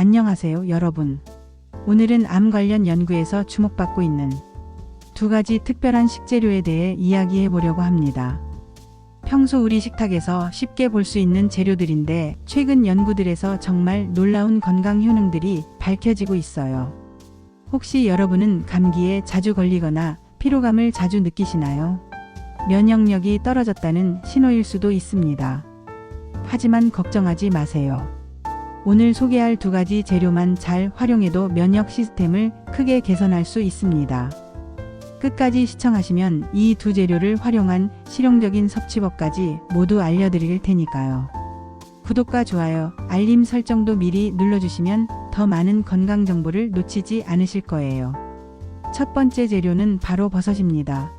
안녕하세요, 여러분. 오늘은 암 관련 연구에서 주목받고 있는 두 가지 특별한 식재료에 대해 이야기해 보려고 합니다. 평소 우리 식탁에서 쉽게 볼 수 있는 재료들인데 최근 연구들에서 정말 놀라운 건강 효능들이 밝혀지고 있어요. 혹시 여러분은 감기에 자주 걸리거나 피로감을 자주 느끼시나요? 면역력이 떨어졌다는 신호일 수도 있습니다. 하지만 걱정하지 마세요. 오늘 소개할 두 가지 재료만 잘 활용해도 면역 시스템을 크게 개선할 수 있습니다. 끝까지 시청하시면 이 두 재료를 활용한 실용적인 섭취법까지 모두 알려드릴 테니까요. 구독과 좋아요, 알림 설정도 미리 눌러주시면 더 많은 건강 정보를 놓치지 않으실 거예요. 첫 번째 재료는 바로 버섯입니다.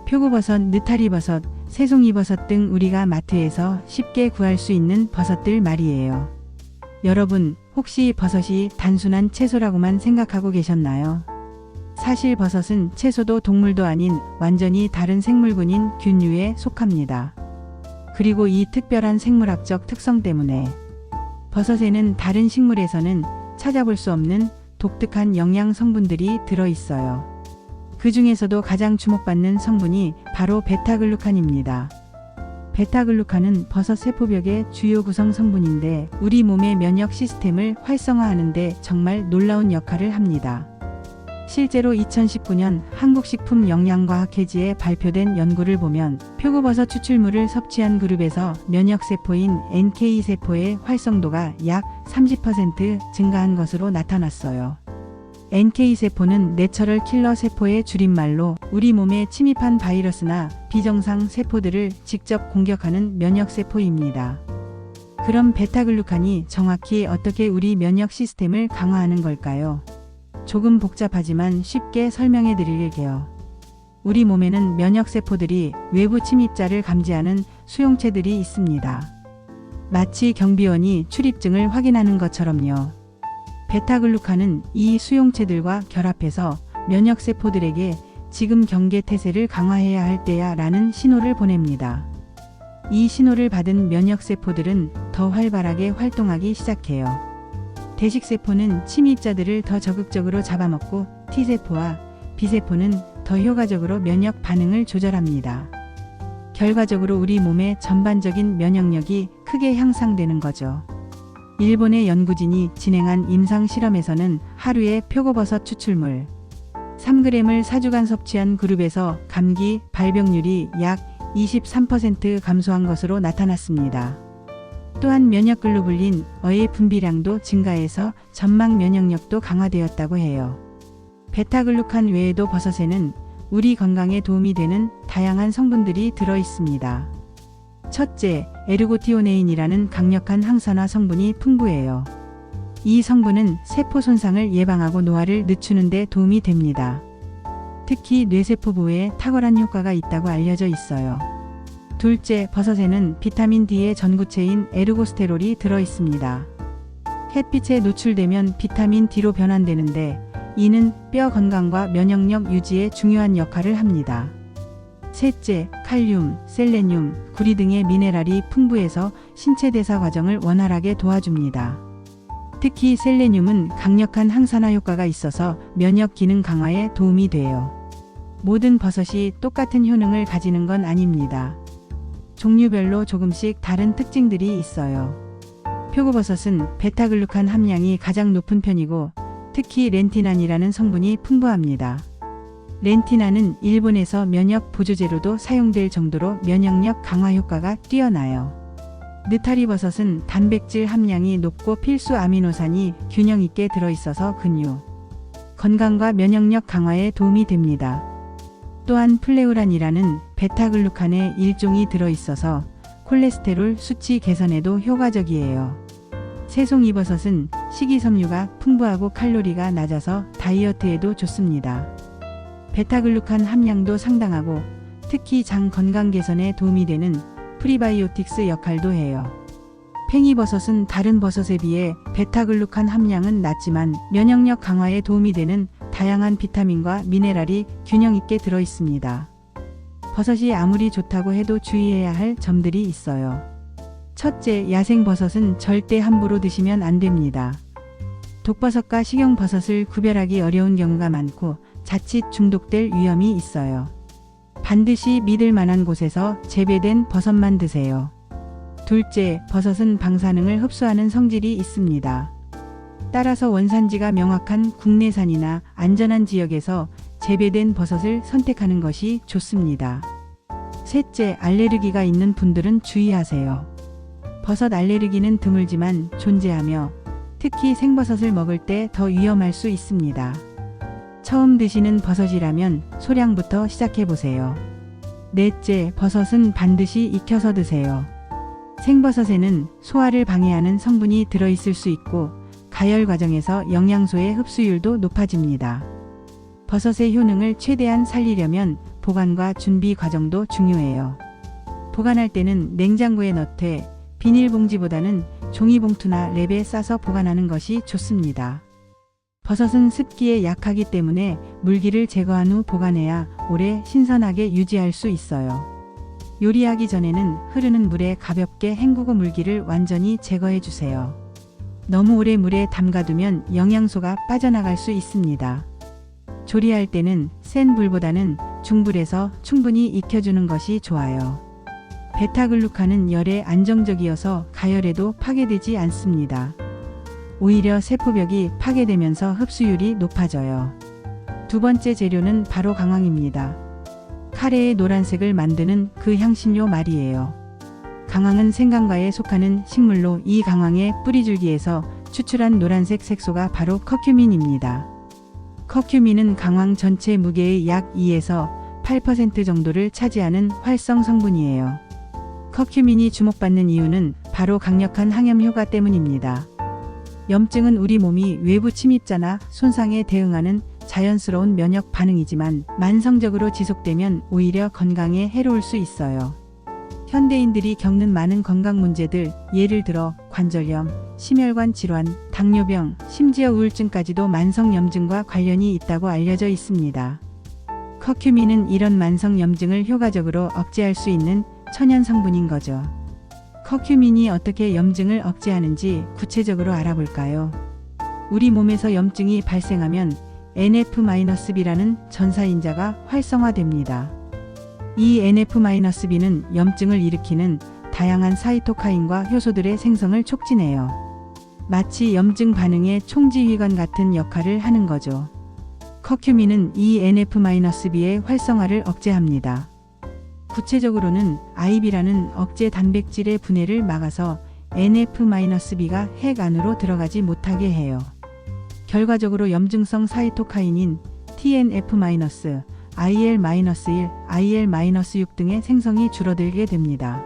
표고버섯, 느타리버섯, 새송이버섯 등 우리가 마트에서 쉽게 구할 수 있는 버섯들 말이에요. 여러분, 혹시 버섯이 단순한 채소라고만 생각하고 계셨나요? 사실 버섯은 채소도 동물도 아닌 완전히 다른 생물군인 균류에 속합니다. 그리고 이 특별한 생물학적 특성 때문에 버섯에는 다른 식물에서는 찾아볼 수 없는 독특한 영양 성분들이 들어있어요. 그 중에서도 가장 주목받는 성분이 바로 베타글루칸입니다. 베타글루칸은 버섯 세포벽의 주요 구성 성분인데 우리 몸의 면역 시스템을 활성화하는 데 정말 놀라운 역할을 합니다. 실제로 2019년 한국식품영양과학회지에 발표된 연구를 보면 표고버섯 추출물을 섭취한 그룹에서 면역세포인 NK세포의 활성도가 약 30% 증가한 것으로 나타났어요. NK세포는 내처럴 킬러 세포의 줄임말로 우리 몸에 침입한 바이러스나 비정상 세포들을 직접 공격하는 면역세포입니다. 그럼 베타글루칸이 정확히 어떻게 우리 면역 시스템을 강화하는 걸까요? 조금 복잡하지만 쉽게 설명해 드릴게요. 우리 몸에는 면역세포들이 외부 침입자를 감지하는 수용체들이 있습니다. 마치 경비원이 출입증을 확인하는 것처럼요. 베타글루칸은 이 수용체들과 결합해서 면역세포들에게 지금 경계 태세를 강화해야 할 때야 라는 신호를 보냅니다. 이 신호를 받은 면역세포들은 더 활발하게 활동하기 시작해요. 대식세포는 침입자들을 더 적극적으로 잡아먹고 T세포와 B세포는 더 효과적으로 면역 반응을 조절합니다. 결과적으로 우리 몸의 전반적인 면역력이 크게 향상되는 거죠. 일본의 연구진이 진행한 임상 실험에서는 하루에 표고버섯 추출물 3g을 4주간 섭취한 그룹에서 감기 발병률이 약 23% 감소한 것으로 나타났습니다. 또한 면역글로불린 A의 분비량도 증가해서 점막 면역력도 강화되었다고 해요. 베타글루칸 외에도 버섯에는 우리 건강에 도움이 되는 다양한 성분들이 들어 있습니다. 첫째, 에르고티오네인이라는 강력한 항산화 성분이 풍부해요. 이 성분은 세포 손상을 예방하고 노화를 늦추는 데 도움이 됩니다. 특히 뇌세포 보호에 탁월한 효과가 있다고 알려져 있어요. 둘째, 버섯에는 비타민 D의 전구체인 에르고스테롤이 들어 있습니다. 햇빛에 노출되면 비타민 D로 변환되는데 이는 뼈 건강과 면역력 유지에 중요한 역할을 합니다. 셋째, 칼륨, 셀레늄, 구리 등의 미네랄이 풍부해서 신체 대사 과정을 원활하게 도와줍니다. 특히 셀레늄은 강력한 항산화 효과가 있어서 면역 기능 강화에 도움이 돼요. 모든 버섯이 똑같은 효능을 가지는 건 아닙니다. 종류별로 조금씩 다른 특징들이 있어요. 표고버섯은 베타글루칸 함량이 가장 높은 편이고 특히 렌티난이라는 성분이 풍부합니다. 렌티난은 일본에서 면역 보조제로도 사용될 정도로 면역력 강화 효과가 뛰어나요. 느타리버섯은 단백질 함량이 높고 필수 아미노산이 균형 있게 들어있어서 근육, 건강과 면역력 강화에 도움이 됩니다. 또한 플레우란이라는 베타글루칸의 일종이 들어있어서 콜레스테롤 수치 개선에도 효과적이에요. 새송이버섯은 식이섬유가 풍부하고 칼로리가 낮아서 다이어트에도 좋습니다. 베타글루칸 함량도 상당하고 특히 장 건강 개선에 도움이 되는 프리바이오틱스 역할도 해요. 팽이버섯은 다른 버섯에 비해 베타글루칸 함량은 낮지만 면역력 강화에 도움이 되는 다양한 비타민과 미네랄이 균형 있게 들어 있습니다. 버섯이 아무리 좋다고 해도 주의해야 할 점들이 있어요. 첫째, 야생버섯은 절대 함부로 드시면 안 됩니다. 독버섯과 식용버섯을 구별하기 어려운 경우가 많고 자칫 중독될 위험이 있어요. 반드시 믿을 만한 곳에서 재배된 버섯만 드세요. 둘째, 버섯은 방사능을 흡수하는 성질이 있습니다. 따라서 원산지가 명확한 국내산이나 안전한 지역에서 재배된 버섯을 선택하는 것이 좋습니다. 셋째, 알레르기가 있는 분들은 주의하세요. 버섯 알레르기는 드물지만 존재하며 특히 생버섯을 먹을 때 더 위험할 수 있습니다. 처음 드시는 버섯이라면 소량부터 시작해보세요. 넷째, 버섯은 반드시 익혀서 드세요. 생버섯에는 소화를 방해하는 성분이 들어있을 수 있고 가열 과정에서 영양소의 흡수율도 높아집니다. 버섯의 효능을 최대한 살리려면 보관과 준비 과정도 중요해요. 보관할 때는 냉장고에 넣되 비닐봉지보다는 종이봉투나 랩에 싸서 보관하는 것이 좋습니다. 버섯은 습기에 약하기 때문에 물기를 제거한 후 보관해야 오래 신선하게 유지할 수 있어요. 요리하기 전에는 흐르는 물에 가볍게 헹구고 물기를 완전히 제거해 주세요. 너무 오래 물에 담가두면 영양소가 빠져나갈 수 있습니다. 조리할 때는 센 불보다는 중불에서 충분히 익혀주는 것이 좋아요. 베타글루칸은 열에 안정적이어서 가열에도 파괴되지 않습니다. 오히려 세포벽이 파괴되면서 흡수율이 높아져요. 두 번째 재료는 바로 강황입니다. 카레의 노란색을 만드는 그 향신료 말이에요. 강황은 생강과에 속하는 식물로 이 강황의 뿌리줄기에서 추출한 노란색 색소가 바로 커큐민입니다. 커큐민은 강황 전체 무게의 약 2에서 8% 정도를 차지하는 활성 성분이에요. 커큐민이 주목받는 이유는 바로 강력한 항염 효과 때문입니다. 염증은 우리 몸이 외부 침입자나 손상에 대응하는 자연스러운 면역 반응이지만 만성적으로 지속되면 오히려 건강에 해로울 수 있어요. 현대인들이 겪는 많은 건강 문제들, 예를 들어 관절염, 심혈관 질환, 당뇨병, 심지어 우울증까지도 만성 염증과 관련이 있다고 알려져 있습니다. 커큐민은 이런 만성 염증을 효과적으로 억제할 수 있는 천연 성분인 거죠. 커큐민이 어떻게 염증을 억제하는지 구체적으로 알아볼까요? 우리 몸에서 염증이 발생하면 NF-B라는 전사인자가 활성화됩니다. 이 NF-B는 염증을 일으키는 다양한 사이토카인과 효소들의 생성을 촉진해요. 마치 염증 반응의 총지휘관 같은 역할을 하는 거죠. 커큐민은 이 NF-B의 활성화를 억제합니다. 구체적으로는 IB라는 억제 단백질의 분해를 막아서 NF-B가 핵 안으로 들어가지 못하게 해요. 결과적으로 염증성 사이토카인인 TNF-, IL-1, IL-6 등의 생성이 줄어들게 됩니다.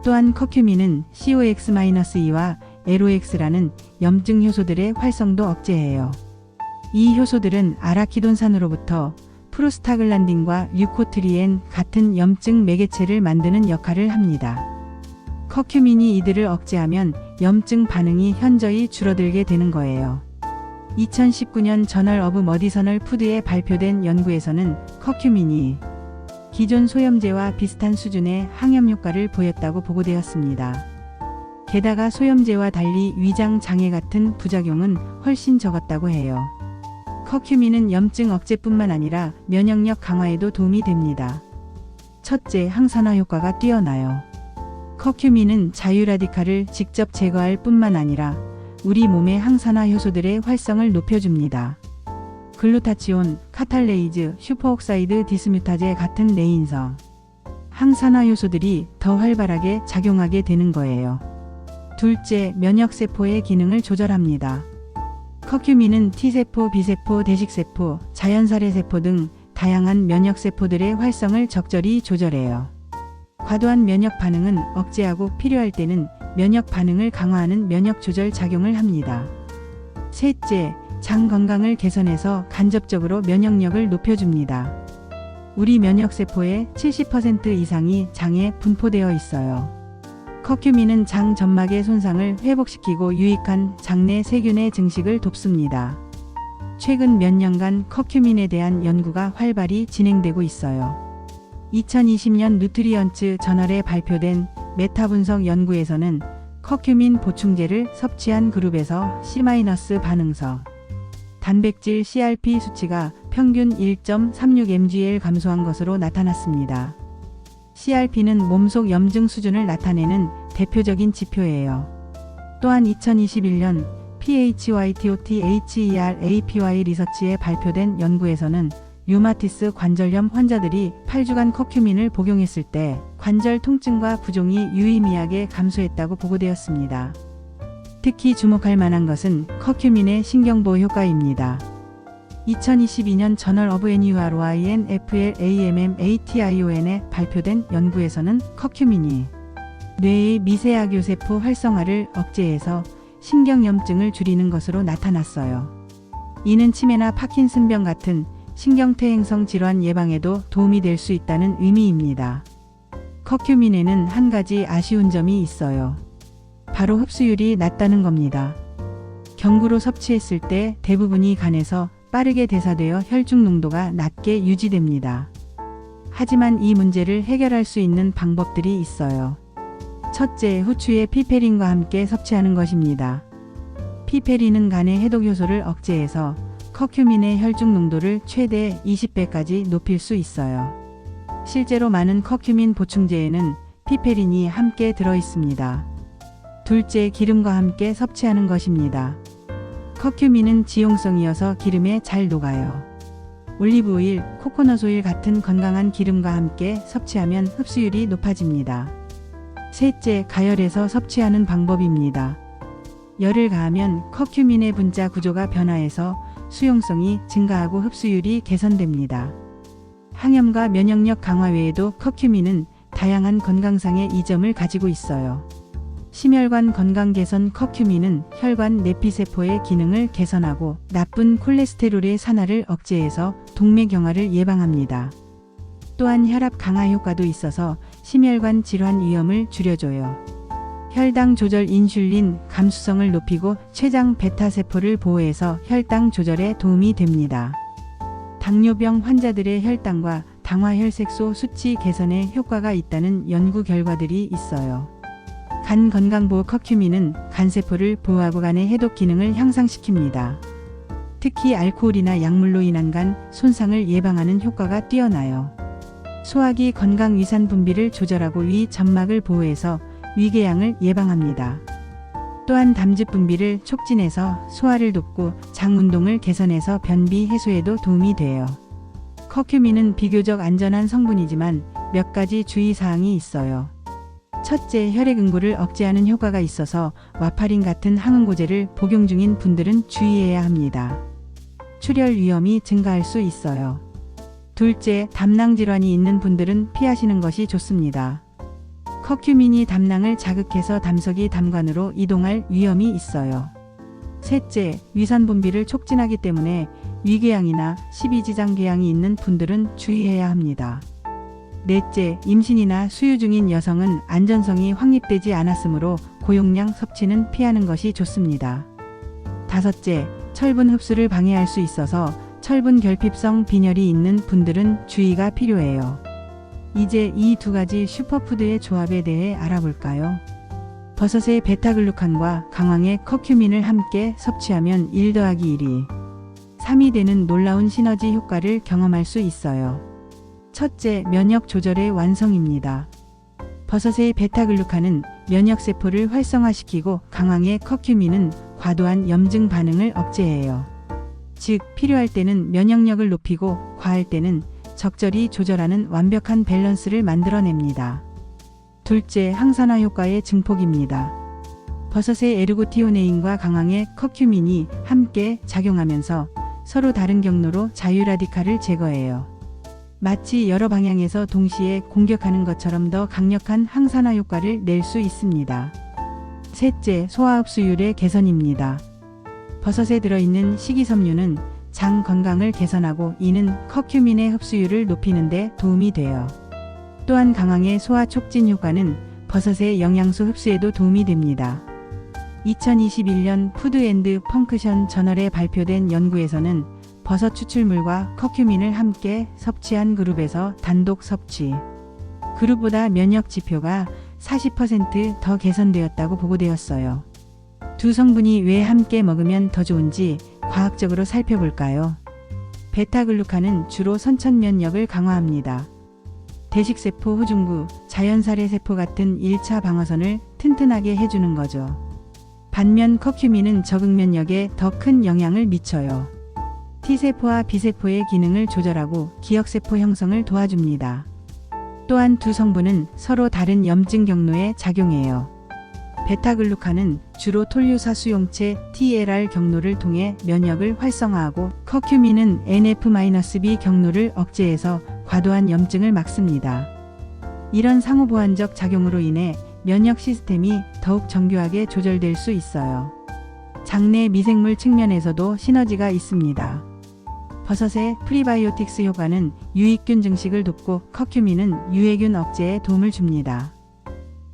또한 커큐민은 COX-2와 LOX라는 염증 효소들의 활성도 억제해요. 이 효소들은 아라키돈산으로부터 프로스타글란딘과 류코트리엔 같은 염증 매개체를 만드는 역할을 합니다. 커큐민이 이들을 억제하면 염증 반응이 현저히 줄어들게 되는 거예요. 2019년 저널 오브 머디서널 푸드에 발표된 연구에서는 커큐민이 기존 소염제와 비슷한 수준의 항염 효과를 보였다고 보고되었습니다. 게다가 소염제와 달리 위장 장애 같은 부작용은 훨씬 적었다고 해요. 커큐민은 염증 억제뿐만 아니라 면역력 강화에도 도움이 됩니다. 첫째, 항산화 효과가 뛰어나요. 커큐민은 자유라디칼을 직접 제거할 뿐만 아니라 우리 몸의 항산화 효소들의 활성을 높여줍니다. 글루타치온, 카탈레이즈, 슈퍼옥사이드 디스뮤타제 같은 내인성, 항산화 효소들이 더 활발하게 작용하게 되는 거예요. 둘째, 면역세포의 기능을 조절합니다. 커큐민은 T세포, B세포, 대식세포, 자연살해세포 등 다양한 면역세포들의 활성을 적절히 조절해요. 과도한 면역 반응은 억제하고 필요할 때는 면역 반응을 강화하는 면역 조절 작용을 합니다. 셋째, 장 건강을 개선해서 간접적으로 면역력을 높여줍니다. 우리 면역세포의 70% 이상이 장에 분포되어 있어요. 커큐민은 장 점막의 손상을 회복시키고 유익한 장내 세균의 증식을 돕습니다. 최근 몇 년간 커큐민에 대한 연구가 활발히 진행되고 있어요. 2020년 누트리언츠 저널에 발표된 메타 분석 연구에서는 커큐민 보충제를 섭취한 그룹에서 C- 반응서. 단백질 CRP 수치가 평균 1.36mgl 감소한 것으로 나타났습니다. CRP는 몸속 염증 수준을 나타내는 대표적인 지표예요. 또한 2021년 PHYTOT-HER-APY 리서치에 발표된 연구에서는 류마티스 관절염 환자들이 8주간 커큐민을 복용했을 때 관절 통증과 부종이 유의미하게 감소했다고 보고되었습니다. 특히 주목할 만한 것은 커큐민의 신경보호 효과입니다. 2022년 저널 오브 NEUROINFLAMMATION에 발표된 연구에서는 커큐민이 뇌의 미세아교세포 활성화를 억제해서 신경염증을 줄이는 것으로 나타났어요. 이는 치매나 파킨슨병 같은 신경퇴행성 질환 예방에도 도움이 될 수 있다는 의미입니다. 커큐민에는 한 가지 아쉬운 점이 있어요. 바로 흡수율이 낮다는 겁니다. 경구로 섭취했을 때 대부분이 간에서 빠르게 대사되어 혈중 농도가 낮게 유지됩니다. 하지만 이 문제를 해결할 수 있는 방법들이 있어요. 첫째, 후추에 피페린과 함께 섭취하는 것입니다. 피페린은 간의 해독 효소를 억제해서 커큐민의 혈중 농도를 최대 20배까지 높일 수 있어요. 실제로 많은 커큐민 보충제에는 피페린이 함께 들어 있습니다. 둘째, 기름과 함께 섭취하는 것입니다. 커큐민은 지용성이어서 기름에 잘 녹아요. 올리브오일, 코코넛 오일 같은 건강한 기름과 함께 섭취하면 흡수율이 높아집니다. 셋째, 가열해서 섭취하는 방법입니다. 열을 가하면 커큐민의 분자 구조가 변화해서 수용성이 증가하고 흡수율이 개선됩니다. 항염과 면역력 강화 외에도 커큐민은 다양한 건강상의 이점을 가지고 있어요. 심혈관 건강 개선. 커큐민은 혈관 내피세포의 기능을 개선하고 나쁜 콜레스테롤의 산화를 억제해서 동맥경화를 예방합니다. 또한 혈압 강화 효과도 있어서 심혈관 질환 위험을 줄여줘요. 혈당 조절. 인슐린 감수성을 높이고 췌장 베타세포를 보호해서 혈당 조절에 도움이 됩니다. 당뇨병 환자들의 혈당과 당화혈색소 수치 개선에 효과가 있다는 연구 결과들이 있어요. 간 건강보호. 커큐민은 간세포를 보호하고 간의 해독 기능을 향상시킵니다. 특히 알코올이나 약물로 인한 간 손상을 예방하는 효과가 뛰어나요. 소화기 건강. 위산 분비를 조절하고 위 점막을 보호해서 위궤양을 예방합니다. 또한 담즙 분비를 촉진해서 소화를 돕고 장 운동을 개선해서 변비 해소에도 도움이 돼요. 커큐민은 비교적 안전한 성분이지만 몇 가지 주의사항이 있어요. 첫째, 혈액 응고를 억제하는 효과가 있어서 와파린 같은 항응고제를 복용 중인 분들은 주의해야 합니다. 출혈 위험이 증가할 수 있어요. 둘째, 담낭 질환이 있는 분들은 피하시는 것이 좋습니다. 커큐민이 담낭을 자극해서 담석이 담관으로 이동할 위험이 있어요. 셋째, 위산 분비를 촉진하기 때문에 위궤양이나 십이지장 궤양이 있는 분들은 주의해야 합니다. 넷째, 임신이나 수유 중인 여성은 안전성이 확립되지 않았으므로 고용량 섭취는 피하는 것이 좋습니다. 다섯째, 철분 흡수를 방해할 수 있어서 철분 결핍성 빈혈이 있는 분들은 주의가 필요해요. 이제 이 두 가지 슈퍼푸드의 조합에 대해 알아볼까요? 버섯의 베타글루칸과 강황의 커큐민을 함께 섭취하면 1 더하기 1이 3이 되는 놀라운 시너지 효과를 경험할 수 있어요. 첫째, 면역 조절의 완성입니다. 버섯의 베타글루칸은 면역세포를 활성화시키고 강황의 커큐민은 과도한 염증 반응을 억제해요. 즉, 필요할 때는 면역력을 높이고 과할 때는 적절히 조절하는 완벽한 밸런스를 만들어냅니다. 둘째, 항산화 효과의 증폭입니다. 버섯의 에르고티오네인과 강황의 커큐민이 함께 작용하면서 서로 다른 경로로 자유라디칼을 제거해요. 마치 여러 방향에서 동시에 공격하는 것처럼 더 강력한 항산화 효과를 낼 수 있습니다. 셋째, 소화 흡수율의 개선입니다. 버섯에 들어있는 식이섬유는 장 건강을 개선하고 이는 커큐민의 흡수율을 높이는 데 도움이 돼요. 또한 강황의 소화 촉진 효과는 버섯의 영양소 흡수에도 도움이 됩니다. 2021년 푸드 앤드 펑크션 저널에 발표된 연구에서는 버섯 추출물과 커큐민을 함께 섭취한 그룹에서 단독 섭취 그룹보다 면역 지표가 40%더 개선되었다고 보고되었어요. 두 성분이 왜 함께 먹으면 더 좋은지 과학적으로 살펴볼까요? 베타글루칸은 주로 선천 면역을 강화합니다. 대식세포, 후중구, 자연살해 세포 같은 1차 방어선을 튼튼하게 해주는 거죠. 반면 커큐민은 적응 면역에 더 큰 영향을 미쳐요. T세포와 B세포의 기능을 조절하고 기억세포 형성을 도와줍니다. 또한 두 성분은 서로 다른 염증 경로에 작용해요. 베타글루칸은 주로 톨류사 수용체 TLR 경로를 통해 면역을 활성화하고 커큐민은 NF-B 경로를 억제해서 과도한 염증을 막습니다. 이런 상호보완적 작용으로 인해 면역 시스템이 더욱 정교하게 조절될 수 있어요. 장내 미생물 측면에서도 시너지가 있습니다. 버섯의 프리바이오틱스 효과는 유익균 증식을 돕고 커큐민은 유해균 억제에 도움을 줍니다.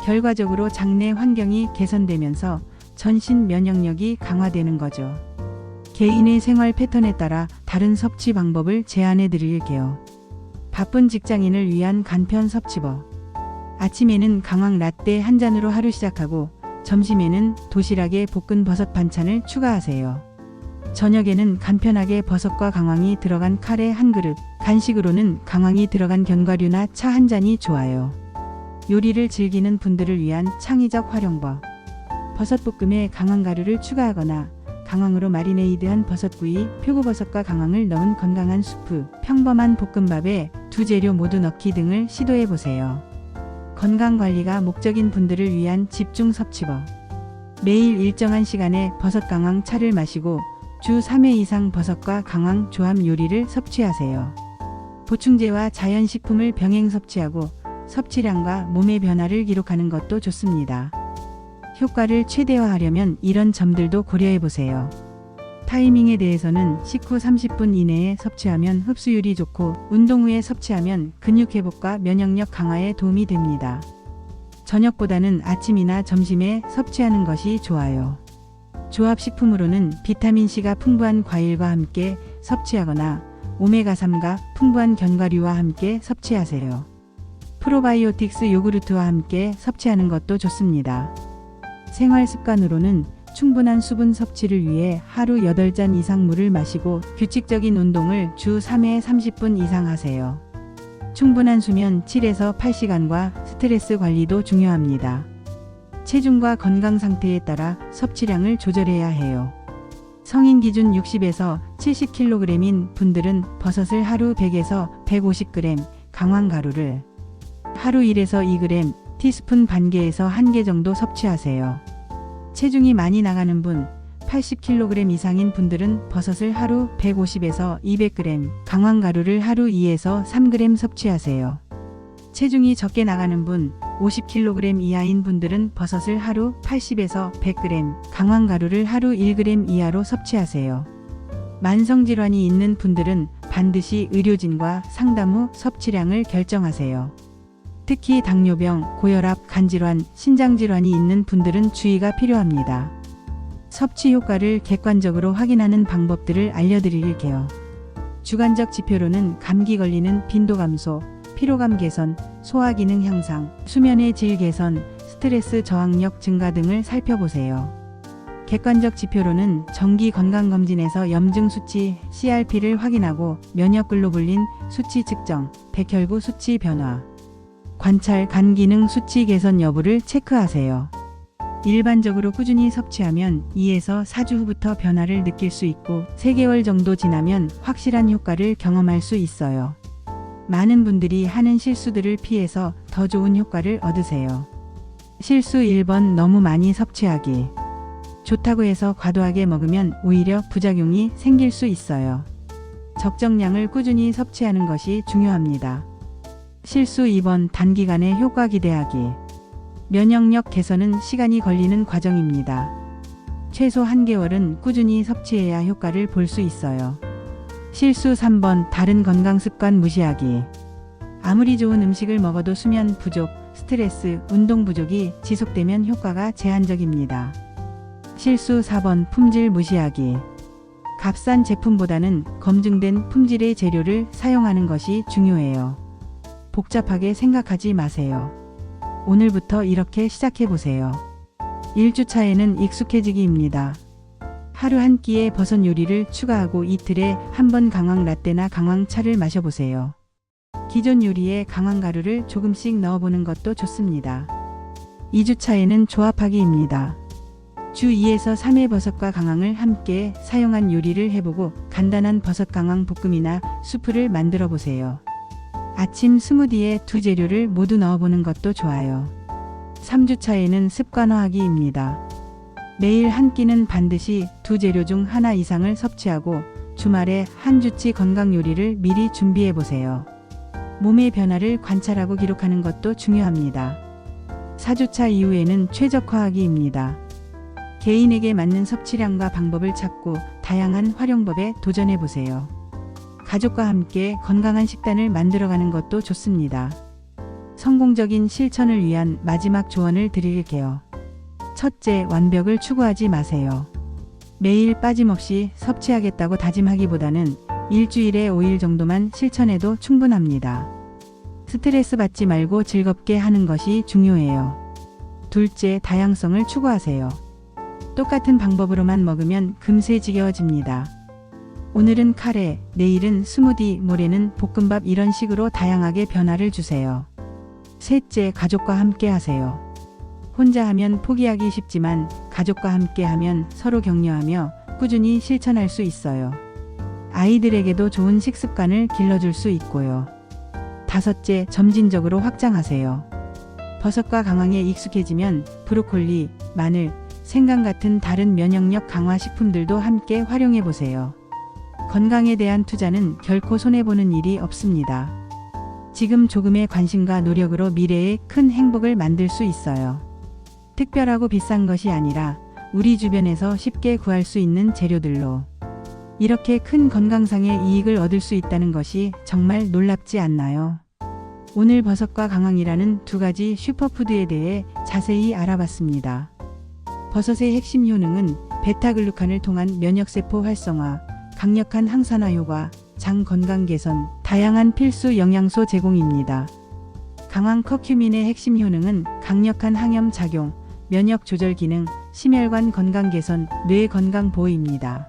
결과적으로 장내 환경이 개선되면서 전신 면역력이 강화되는 거죠. 개인의 생활 패턴에 따라 다른 섭취 방법을 제안해 드릴게요. 바쁜 직장인을 위한 간편 섭취법. 아침에는 강황 라떼 한 잔으로 하루 시작하고 점심에는 도시락에 볶은 버섯 반찬을 추가하세요. 저녁에는 간편하게 버섯과 강황이 들어간 카레 한 그릇, 간식으로는 강황이 들어간 견과류나 차 한 잔이 좋아요. 요리를 즐기는 분들을 위한 창의적 활용법. 버섯볶음에 강황가루를 추가하거나 강황으로 마리네이드한 버섯구이, 표고버섯과 강황을 넣은 건강한 수프, 평범한 볶음밥에 두 재료 모두 넣기 등을 시도해보세요. 건강관리가 목적인 분들을 위한 집중 섭취법. 매일 일정한 시간에 버섯 강황 차를 마시고 주 3회 이상 버섯과 강황 조합 요리를 섭취하세요. 보충제와 자연식품을 병행 섭취하고 섭취량과 몸의 변화를 기록하는 것도 좋습니다. 효과를 최대화하려면 이런 점들도 고려해보세요. 타이밍에 대해서는 식후 30분 이내에 섭취하면 흡수율이 좋고 운동 후에 섭취하면 근육 회복과 면역력 강화에 도움이 됩니다. 저녁보다는 아침이나 점심에 섭취하는 것이 좋아요. 조합식품으로는 비타민C가 풍부한 과일과 함께 섭취하거나 오메가3가 풍부한 견과류와 함께 섭취하세요. 프로바이오틱스 요구르트와 함께 섭취하는 것도 좋습니다. 생활 습관으로는 충분한 수분 섭취를 위해 하루 8잔 이상 물을 마시고 규칙적인 운동을 주 3회 30분 이상 하세요. 충분한 수면 7에서 8시간과 스트레스 관리도 중요합니다. 체중과 건강 상태에 따라 섭취량을 조절해야 해요. 성인 기준 60에서 70kg인 분들은 버섯을 하루 100에서 150g, 강황가루를 하루 1에서 2g, 티스푼 반 개에서 1개 정도 섭취하세요. 체중이 많이 나가는 분, 80kg 이상인 분들은 버섯을 하루 150에서 200g, 강황가루를 하루 2에서 3g 섭취하세요. 체중이 적게 나가는 분, 50kg 이하인 분들은 버섯을 하루 80에서 100g, 강황가루를 하루 1g 이하로 섭취하세요. 만성질환이 있는 분들은 반드시 의료진과 상담 후 섭취량을 결정하세요. 특히 당뇨병, 고혈압, 간질환, 신장질환이 있는 분들은 주의가 필요합니다. 섭취 효과를 객관적으로 확인하는 방법들을 알려드릴게요. 주관적 지표로는 감기 걸리는 빈도 감소, 피로감 개선, 소화 기능 향상, 수면의 질 개선, 스트레스 저항력 증가 등을 살펴보세요. 객관적 지표로는 정기 건강검진에서 염증 수치 CRP를 확인하고 면역글로불린 수치 측정, 백혈구 수치 변화, 관찰 간 기능 수치 개선 여부를 체크하세요. 일반적으로 꾸준히 섭취하면 2에서 4주 후부터 변화를 느낄 수 있고 3개월 정도 지나면 확실한 효과를 경험할 수 있어요. 많은 분들이 하는 실수들을 피해서 더 좋은 효과를 얻으세요. 실수 1번 너무 많이 섭취하기. 좋다고 해서 과도하게 먹으면 오히려 부작용이 생길 수 있어요. 적정량을 꾸준히 섭취하는 것이 중요합니다. 실수 2번 단기간에 효과 기대하기. 면역력 개선은 시간이 걸리는 과정입니다. 최소 1개월은 꾸준히 섭취해야 효과를 볼 수 있어요. 실수 3번 다른 건강 습관 무시하기. 아무리 좋은 음식을 먹어도 수면 부족, 스트레스, 운동 부족이 지속되면 효과가 제한적입니다. 실수 4번 품질 무시하기. 값싼 제품보다는 검증된 품질의 재료를 사용하는 것이 중요해요. 복잡하게 생각하지 마세요. 오늘부터 이렇게 시작해보세요. 1주차에는 익숙해지기입니다. 하루 한 끼의 버섯 요리를 추가하고 이틀에 한 번 강황 라떼나 강황 차를 마셔보세요. 기존 요리에 강황 가루를 조금씩 넣어보는 것도 좋습니다. 2주차에는 조합하기입니다. 주 2에서 3회 버섯과 강황을 함께 사용한 요리를 해보고 간단한 버섯 강황 볶음이나 수프를 만들어 보세요. 아침 스무디에 두 재료를 모두 넣어보는 것도 좋아요. 3주차에는 습관화하기입니다. 매일 한 끼는 반드시 두 재료 중 하나 이상을 섭취하고 주말에 한 주치 건강 요리를 미리 준비해 보세요. 몸의 변화를 관찰하고 기록하는 것도 중요합니다. 4주차 이후에는 최적화하기입니다. 개인에게 맞는 섭취량과 방법을 찾고 다양한 활용법에 도전해 보세요. 가족과 함께 건강한 식단을 만들어가는 것도 좋습니다. 성공적인 실천을 위한 마지막 조언을 드릴게요. 첫째, 완벽을 추구하지 마세요. 매일 빠짐없이 섭취하겠다고 다짐하기보다는 일주일에 5일 정도만 실천해도 충분합니다. 스트레스 받지 말고 즐겁게 하는 것이 중요해요. 둘째, 다양성을 추구하세요. 똑같은 방법으로만 먹으면 금세 지겨워집니다. 오늘은 카레, 내일은 스무디, 모레는 볶음밥 이런 식으로 다양하게 변화를 주세요. 셋째, 가족과 함께 하세요. 혼자 하면 포기하기 쉽지만 가족과 함께 하면 서로 격려하며 꾸준히 실천할 수 있어요. 아이들에게도 좋은 식습관을 길러줄 수 있고요. 다섯째, 점진적으로 확장하세요. 버섯과 강황에 익숙해지면 브로콜리, 마늘, 생강 같은 다른 면역력 강화 식품들도 함께 활용해 보세요. 건강에 대한 투자는 결코 손해보는 일이 없습니다. 지금 조금의 관심과 노력으로 미래에 큰 행복을 만들 수 있어요. 특별하고 비싼 것이 아니라 우리 주변에서 쉽게 구할 수 있는 재료들로 이렇게 큰 건강상의 이익을 얻을 수 있다는 것이 정말 놀랍지 않나요? 오늘 버섯과 강황이라는 두 가지 슈퍼푸드에 대해 자세히 알아봤습니다. 버섯의 핵심 효능은 베타글루칸을 통한 면역세포 활성화, 강력한 항산화 효과, 장 건강 개선, 다양한 필수 영양소 제공입니다. 강황 커큐민의 핵심 효능은 강력한 항염 작용, 면역 조절 기능, 심혈관 건강 개선, 뇌 건강 보호입니다.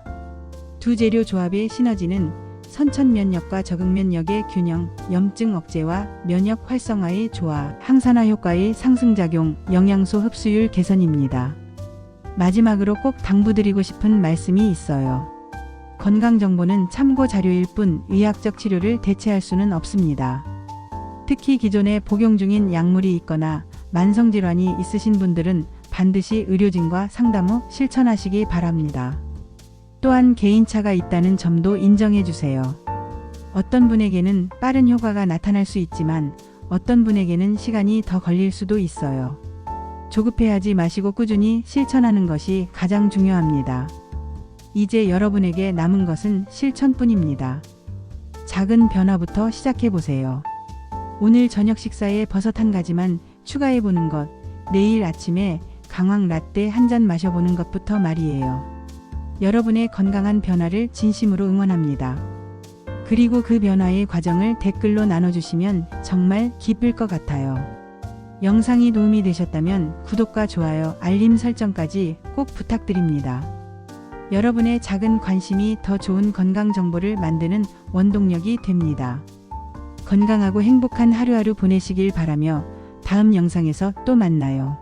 두 재료 조합의 시너지는 선천 면역과 적응 면역의 균형, 염증 억제와 면역 활성화의 조화, 항산화 효과의 상승작용, 영양소 흡수율 개선입니다. 마지막으로 꼭 당부드리고 싶은 말씀이 있어요. 건강 정보는 참고 자료일 뿐 의학적 치료를 대체할 수는 없습니다. 특히 기존에 복용 중인 약물이 있거나 만성질환이 있으신 분들은 반드시 의료진과 상담 후 실천하시기 바랍니다. 또한 개인차가 있다는 점도 인정해 주세요. 어떤 분에게는 빠른 효과가 나타날 수 있지만 어떤 분에게는 시간이 더 걸릴 수도 있어요. 조급해하지 마시고 꾸준히 실천하는 것이 가장 중요합니다. 이제 여러분에게 남은 것은 실천뿐입니다. 작은 변화부터 시작해 보세요. 오늘 저녁 식사에 버섯 한 가지만 추가해 보는 것, 내일 아침에 강황 라떼 한 잔 마셔보는 것부터 말이에요. 여러분의 건강한 변화를 진심으로 응원합니다. 그리고 그 변화의 과정을 댓글로 나눠주시면 정말 기쁠 것 같아요. 영상이 도움이 되셨다면 구독과 좋아요, 알림 설정까지 꼭 부탁드립니다. 여러분의 작은 관심이 더 좋은 건강 정보를 만드는 원동력이 됩니다. 건강하고 행복한 하루하루 보내시길 바라며 다음 영상에서 또 만나요.